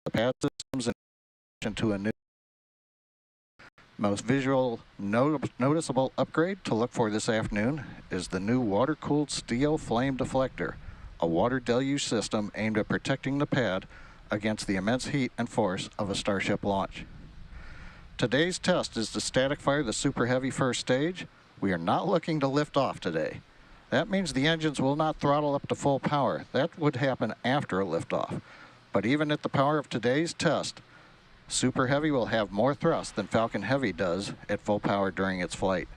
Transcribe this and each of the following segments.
the pad systems into a new, most visual noticeable upgrade to look for this afternoon is the new water-cooled steel flame deflector, a water deluge system aimed at protecting the pad against the immense heat and force of a Starship launch. Today's test is to static fire the Super Heavy first stage. We are not looking to lift off today. That means the engines will not throttle up to full power. That would happen after a liftoff. But even at the power of today's test, Super Heavy will have more thrust than Falcon Heavy does at full power during its flight.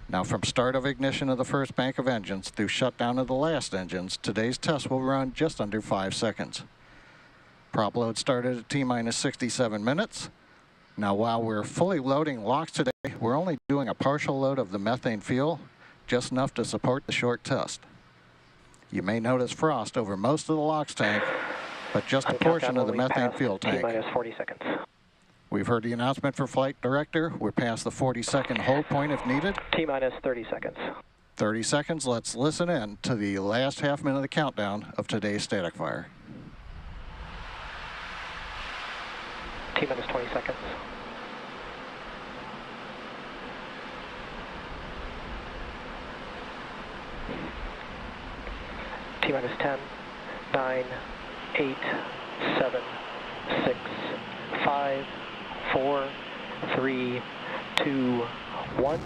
Now, from start of ignition of the first bank of engines through shutdown of the last engines, today's test will run just under 5 seconds. Prop load started at T-minus 67 minutes. Now, while we're fully loading LOX today, we're only doing a partial load of the methane fuel, just enough to support the short test. You may notice frost over most of the LOX tank, but just a portion of the methane fuel tank. T-minus 40 seconds. We've heard the announcement for Flight Director. We're past the 40-second hold point if needed. T-minus 30 seconds. 30 seconds. Let's listen in to the last half minute of the countdown of today's static fire. T-minus 20 seconds. T-minus 10, 9, 8, 7, 6, 5, 4, 3, 2, 1.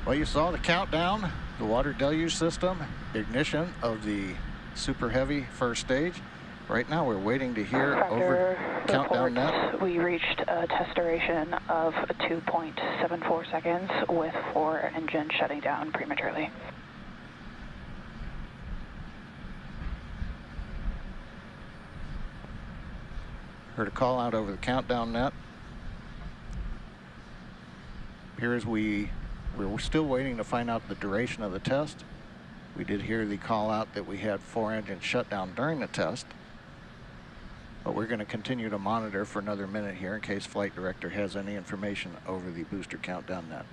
Well, you saw the countdown, the water deluge system, ignition of the Super Heavy first stage. Right now, we're waiting to hear over countdown net. We reached a test duration of 2.74 seconds with 4 engines shutting down prematurely. Heard a call out over the countdown net. Appears we're still waiting to find out the duration of the test. We did hear the call out that we had 4 engines shut down during the test. But we're going to continue to monitor for another minute here in case Flight Director has any information over the booster countdown net.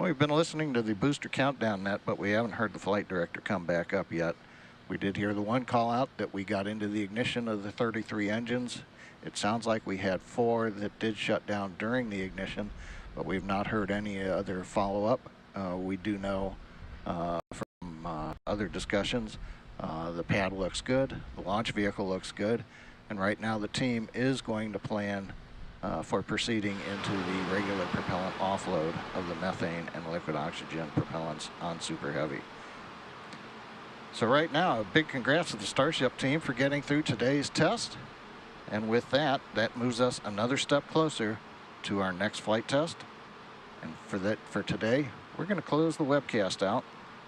Well, we've been listening to the booster countdown net, but we haven't heard the flight director come back up yet. We did hear the one call out that we got into the ignition of the 33 engines. It sounds like we had 4 that did shut down during the ignition, but we've not heard any other follow-up. We do know from other discussions, the pad looks good, the launch vehicle looks good, and right now the team is going to plan for proceeding into the regular propellant offload of the methane and liquid oxygen propellants on Super Heavy. So right now, a big congrats to the Starship team for getting through today's test. And with that, that moves us another step closer to our next flight test. And for today, we're going to close the webcast out.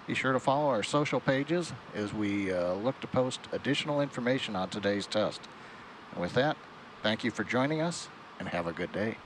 Be sure to follow our social pages as we look to post additional information on today's test. And with that, thank you for joining us, and have a good day.